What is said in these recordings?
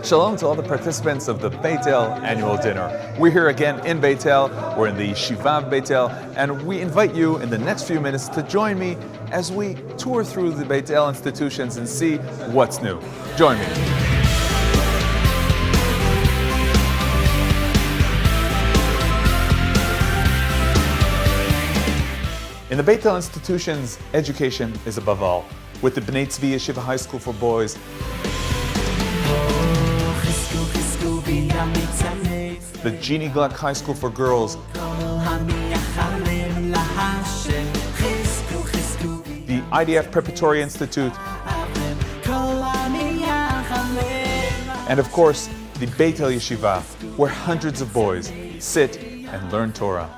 Shalom to all the participants of the Beit El annual dinner. We're here again in Beit El. We're in the Shiva of Beit El, and we invite you in the next few minutes to join me as we tour through the Beit El institutions and see what's new. Join me. In the Beit El institutions, education is above all. With the Bnei Tzvi Yeshiva High School for boys, the Genie Gluck High School for girls, the IDF Preparatory Institute, and of course, the Beit El Yeshiva, where hundreds of boys sit and learn Torah.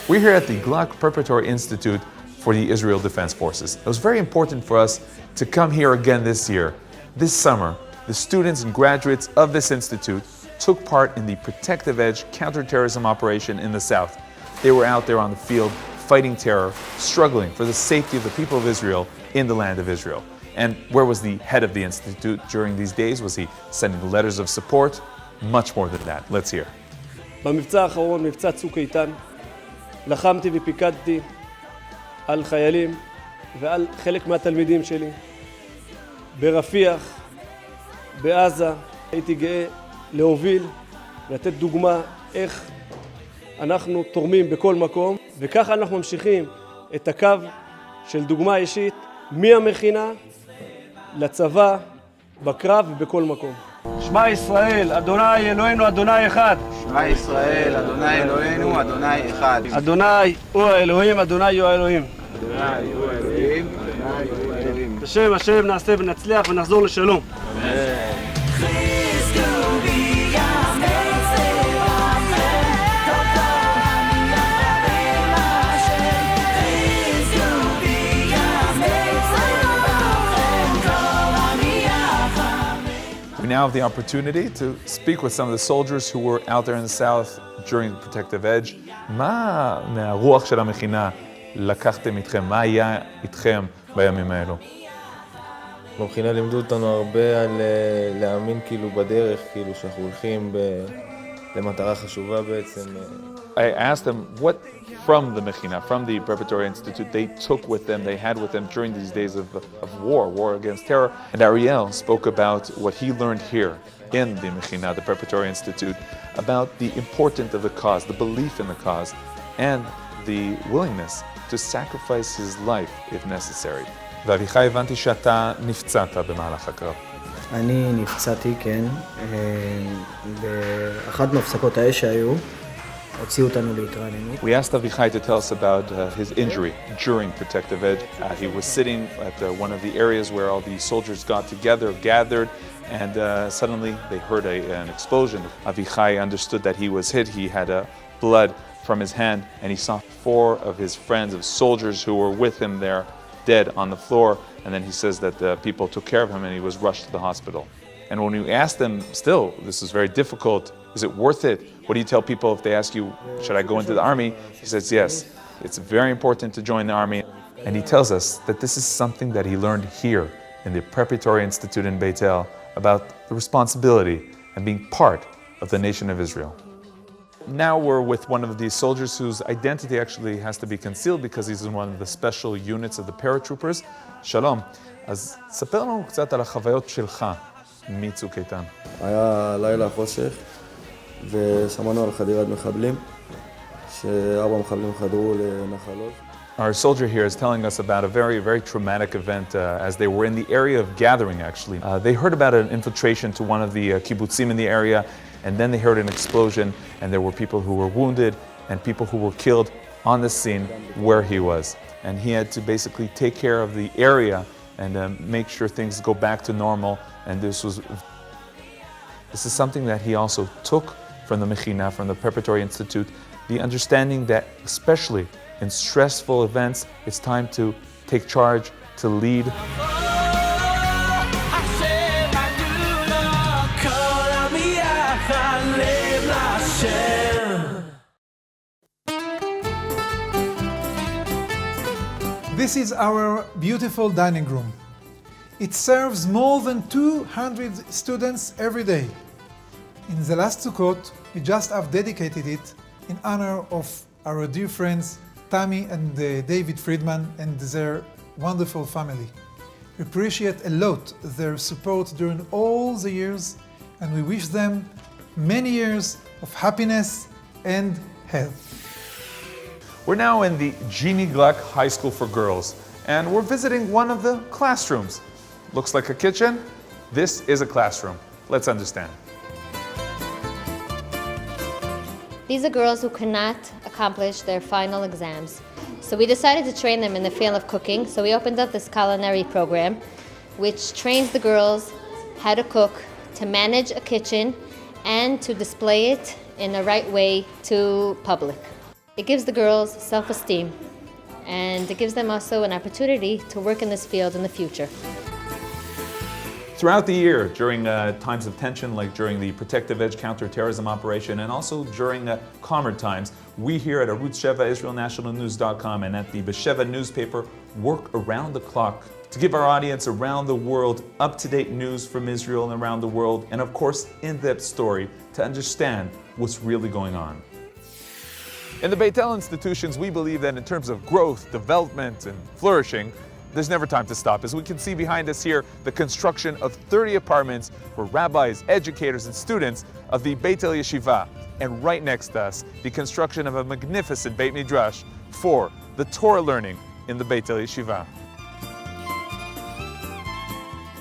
We're here at the Gluck Preparatory Institute for the Israel Defense Forces. It was very important for us to come here again this year. This summer, the students and graduates of this institute took part in the Protective Edge counterterrorism operation in the south. They were out there on the field fighting terror, struggling for the safety of the people of Israel in the land of Israel. And where was the head of the institute during these days? Was he sending letters of support? Much more than that. Let's hear. במבצע האחרון, מבצע צוק איתן, לחמתי ופיקדתי על חיילים ועל חלק מהתלמידים שלי. ברפיח, בעזה, הייתי גאה להוביל, לתת דוגמה איך אנחנו תורמים בכל מקום, וככה אנחנו ממשיכים את הקו של דוגמה אישית מהמכינה לצבא, בקרב ובכל מקום. שמע ישראל, אדוני אלוהינו, אדוני אחד. שמע ישראל, אדוני אלוהינו, אדוני אחד. אדוני הוא האלוהים, אדוני הוא האלוהים. אדוני הוא האלוהים, אדוני הוא האלוהים. בשם השם נעשה ונצליח ונחזור לשלום. We now have the opportunity to speak with some of the soldiers who were out there in the south during the Protective Edge. מה מהרוח של המכינה לקחתם איתכם? מה היה איתכם בימים האלו? במכינה לימדו אותנו הרבה על להאמין כאילו בדרך, כאילו שאנחנו הולכים למטרה חשובה בעצם. I asked them what from the Mechina, from the Preparatory Institute, they took with them, they had with them during these days of war against terror. And Ariel spoke about what he learned here in the Mechina, the Preparatory Institute, about the importance of the cause, the belief in the cause, and the willingness to sacrifice his life if necessary. ואביחי, הבנתי שאתה נפצעת במהלך הקרב. אני נפצעתי, כן, באחת מהפסקות האש שהיו. We asked Avichai to tell us about his injury during Protective Edge. He was sitting at one of the areas where all the soldiers got together, gathered, and suddenly they heard an explosion. Avichai understood that he was hit. He had blood from his hand, and he saw 4 of his friends, of soldiers who were with him there, dead on the floor. And then he says that the people took care of him and he was rushed to the hospital. And when we asked them, still, this is very difficult, is it worth it? What do you tell people if they ask you, should I go into the army? He says, yes, it's very important to join the army. And he tells us that this is something that he learned here in the Preparatory Institute in Beit El about the responsibility and being part of the nation of Israel. Now we're with one of these soldiers whose identity actually has to be concealed because he's in one of the special units of the paratroopers. Shalom. אז ספר לנו קצת על החוויות שלך מצוק איתן. היה לילה חושך ושמענו על חדירת מחבלים, ש4 מחבלים חדרו לנחלות. Our soldier here is telling us about a very traumatic event as they were in the area of gathering actually. They heard about an infiltration to one of the kibbutzim in the area, and then they heard an explosion and there were people who were wounded and people who were killed on the scene where he was. And he had to basically take care of the area and make sure things go back to normal. And this is something that he also took from the Mechina, from the Preparatory Institute, the understanding that especially in stressful events, it's time to take charge, to lead. This is our beautiful dining room. It serves more than 200 students every day. In the last Sukkot, we just have dedicated it in honor of our dear friends Tammy and David Friedman and their wonderful family. We appreciate a lot their support during all the years, and we wish them many years of happiness and health. We're now in the Genie Gluck High School for Girls, and we're visiting one of the classrooms. Looks like a kitchen. This is a classroom. Let's understand. These are girls who cannot accomplish their final exams. So we decided to train them in the field of cooking. So we opened up this culinary program, which trains the girls how to cook, to manage a kitchen, and to display it in the right way to public. It gives the girls self-esteem, and it gives them also an opportunity to work in this field in the future. Throughout the year, during times of tension, like during the Protective Edge counterterrorism operation, and also during calmer times, we here at Arutz Sheva, IsraelNationalNews.com, and at the Besheva newspaper work around the clock to give our audience around the world up-to-date news from Israel and around the world, and of course, in-depth story to understand what's really going on. In the Beit El institutions, we believe that in terms of growth, development, and flourishing, there's never time to stop. As we can see behind us here, the construction of 30 apartments for rabbis, educators, and students of the Beit El Yeshiva. And right next to us, the construction of a magnificent Beit Midrash for the Torah learning in the Beit El Yeshiva.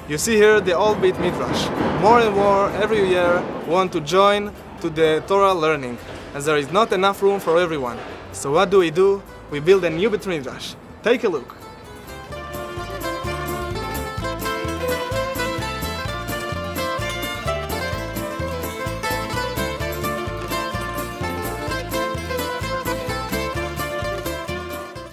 You see here the old Beit Midrash. More and more every year want to join to the Torah learning, as there is not enough room for everyone. So what do? We build a new Beit Midrash. Take a look.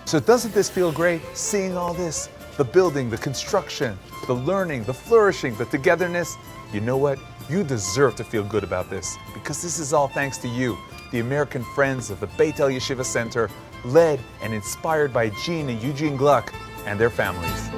So doesn't this feel great, seeing all this? The building, the construction, the learning, the flourishing, the togetherness. You know what? You deserve to feel good about this, because this is all thanks to you, the American Friends of the Beit El Yeshiva Center, led and inspired by Jean and Eugene Gluck and their families.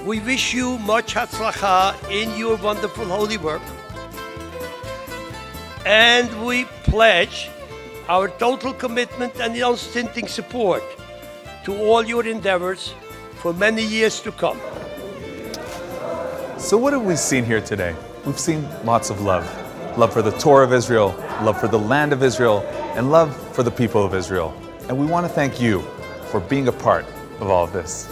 We wish you much hatzlacha in your wonderful holy work. And we pledge our total commitment and unstinting support to all your endeavors for many years to come. So what have we seen here today? We've seen lots of love. Love for the Torah of Israel, love for the land of Israel, and love for the people of Israel. And we want to thank you for being a part of all of this.